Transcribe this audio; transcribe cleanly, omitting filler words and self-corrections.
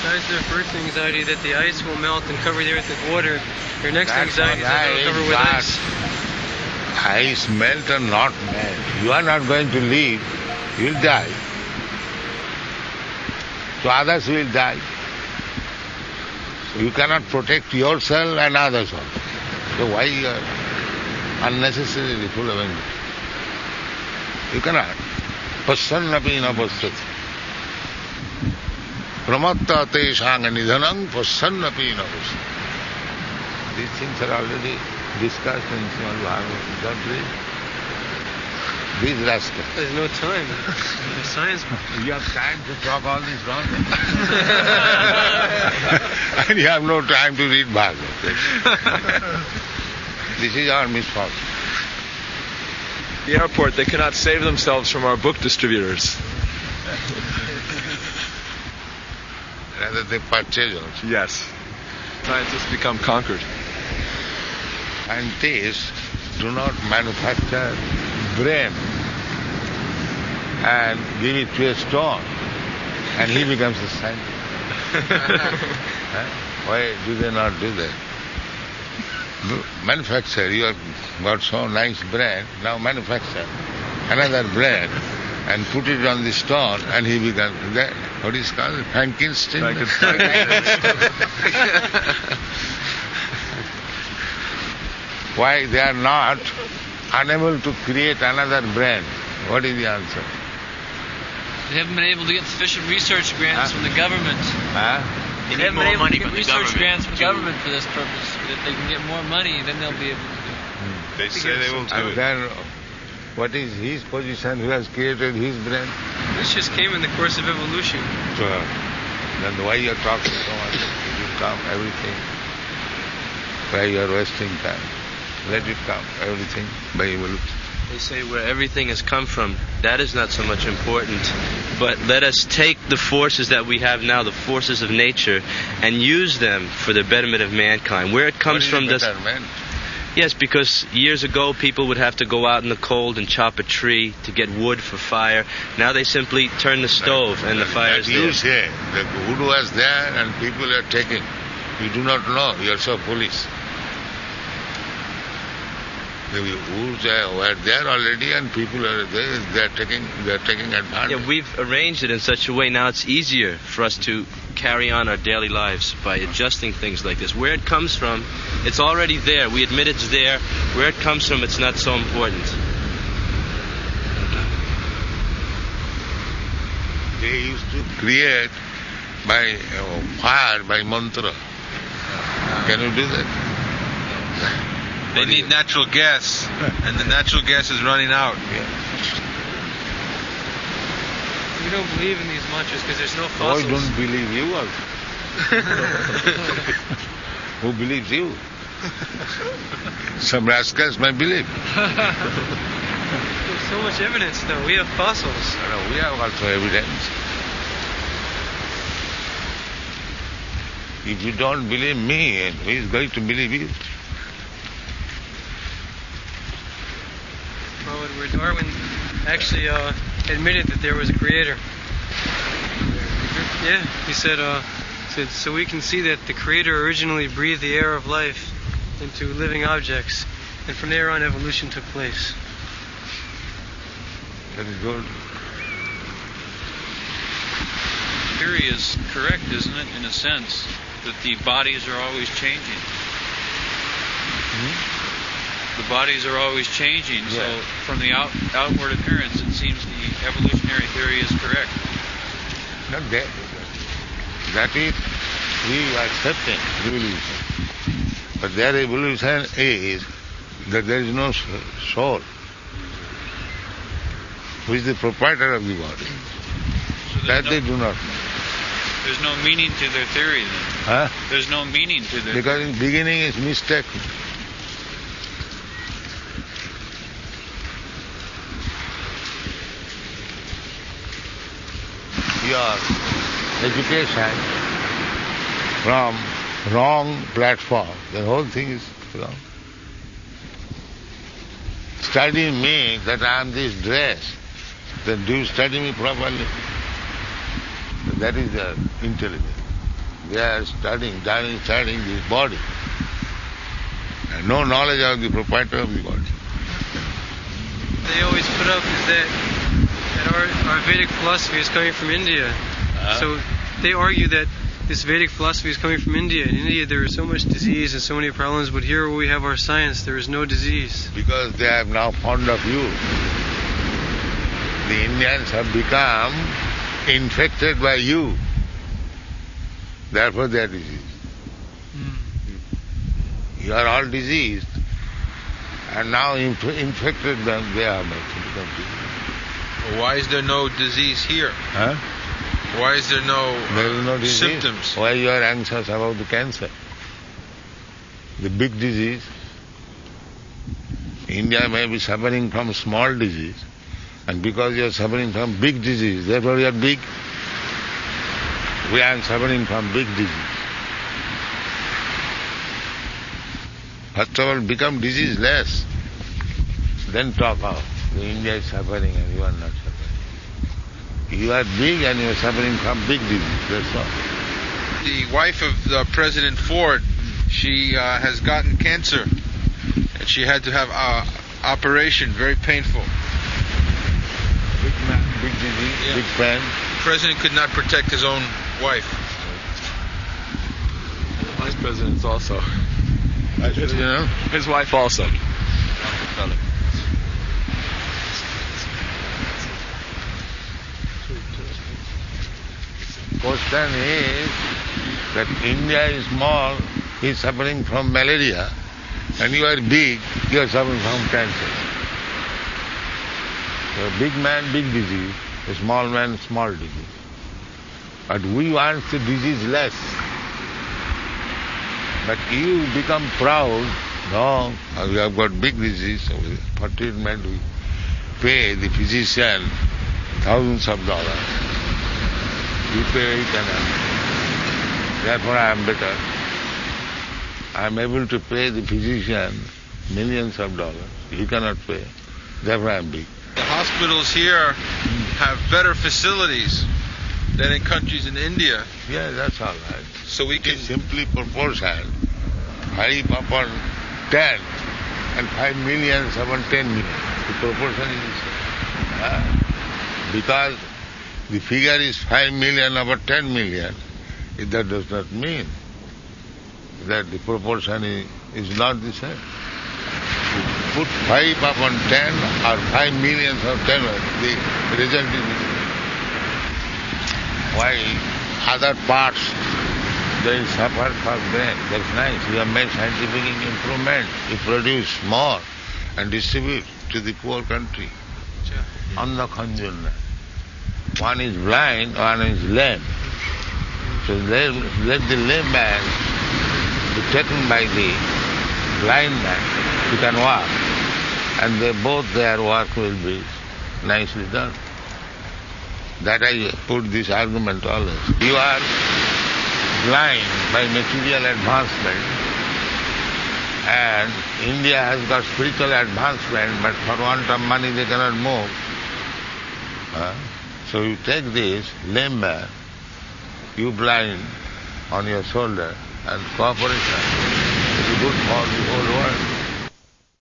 Besides their first anxiety that the ice will melt and cover the earth with water, their next anxiety is that it will cover with ice. Ice melt or not melt, you are not going to live, you will die. So others will die. So you cannot protect yourself and others also. So why you are unnecessarily full of anger? You cannot. Passannapi na pasyati. Pramatta teshanga nidhanam passannapi na pasyati. These things are already discussed in Srimad Bhagavatam. Don't read. These rascals. There's no time. The science. You have time to talk all this nonsense. And you have no time to read Bhagavatam. This is our misfortune. The airport, they cannot save themselves from our book distributors. Rather they purchase also. Yes. Scientists become conquered. Scientists do not manufacture brain and give it to a stone and he becomes a scientist. Why do they not do that? Manufacture, you have got so nice brain, now manufacture another brain and put it on the stone and he becomes that. What is it called? Frankenstein? Why they are not unable to create another brain? What is the answer? They haven't been able to get sufficient research grants from the government. They need more money from the research government. grants from the government for this purpose. But if they can get more money, then they'll be able to do it. They say they will do And it. then what is his position? Who has created his brain? This just came in the course of evolution. So then why you are talking so much? It will come, everything. Why you are wasting time? Let it come, everything by evolution. They say where everything has come from, that is not so much important. But let us take the forces that we have now, the forces of nature, and use them for the betterment of mankind. Where it comes from does... Yes, because years ago people would have to go out in the cold and chop a tree to get wood for fire. Now they simply turn the stove and the fire is there. You say, the wood was there and people are taking. You do not know, you are so foolish. The woods were there already and people are there, they are taking advantage. Yeah, we've arranged it in such a way now it's easier for us to carry on our daily lives by adjusting things like this. Where it comes from, it's already there. We admit it's there. Where it comes from, it's not so important. They used to create by fire, by mantra. Can you do that? They need natural gas, and the natural gas is running out. Yeah. We don't believe in these mantras because there's no I fossils. don't believe you also. Who believes you? Some rascals may believe. There's so much evidence though. We have fossils. No, we have also evidence. If you don't believe me, who is going to believe you? Well, where Darwin actually admitted that there was a creator. Yeah, he said, so we can see that the creator originally breathed the air of life into living objects, and from there on evolution took place. That is good. Theory is correct, isn't it, in a sense, that the bodies are always changing. The bodies are always changing, Yeah. so from the outward appearance, it seems the evolutionary theory is correct. Not that. That is, we are accepting evolution. But their evolution is that there is no soul, who is the proprietor of the body. So That they do not know. there's no meaning to their theory then. Huh? There's no meaning to their Because in beginning is mistaken. Your education from wrong platform, the whole thing is wrong. Study me that I am this dress, then do you study me properly? That is the intelligence. They are studying this body. And no knowledge of the proprietor of the body. They always put up is that our Vedic philosophy is coming from India. So they argue that this Vedic philosophy is coming from India. In India there is so much disease and so many problems, but here where we have our science, there is no disease. Because they have now fond of you. The Indians have become infected by you. Therefore they are diseased. You are all diseased, and now infected them, they are become diseased. Why is there no disease here? Huh? Why is there There is no disease. symptoms? Why you are anxious about the cancer? The big disease. India may be suffering from small disease, and because you are suffering from big disease, therefore you are big. We are suffering from big disease. First of all, become diseaseless. Then talk of India is suffering and you are not suffering. You are big and you are suffering from big disease. That's all. The wife of President Ford, she has gotten cancer, and she had to have operation, very painful. Big man, big disease, big pain. The president could not protect his own wife. Vice presidents also. You know? His wife also. Question is that India is small, is suffering from malaria, and you are big, you are suffering from cancer. So a big man, big disease, a small man, small disease. But we want the disease less. But you become proud, no, we have got big disease, so for treatment we pay the physician thousands of dollars. You pay it and therefore I am better. I am able to pay the physician millions of dollars. He cannot pay. Therefore I am big. The hospitals here have better facilities than in countries in India. Yeah, that's all right. So we can Simply proportion 5 upon 10 and 5 million upon 10 million. The proportion is the same. Because the figure is 5 million upon 10 million, that does not mean that the proportion is not the same. You put 5 upon 10 or 5 millions of 10, the result is why other parts they suffer for brain. That's nice. You have made scientific improvement. You produce more and distribute to the poor country. On the conjunction. One is blind, one is lame. So let the lame man be taken by the blind man. He can walk. And their work will be nicely done. That I put this argument always. You are blind by material advancement, and India has got spiritual advancement, but for want of money they cannot move. So you take this lame man, you blind on your shoulder, and cooperation is good for the whole world.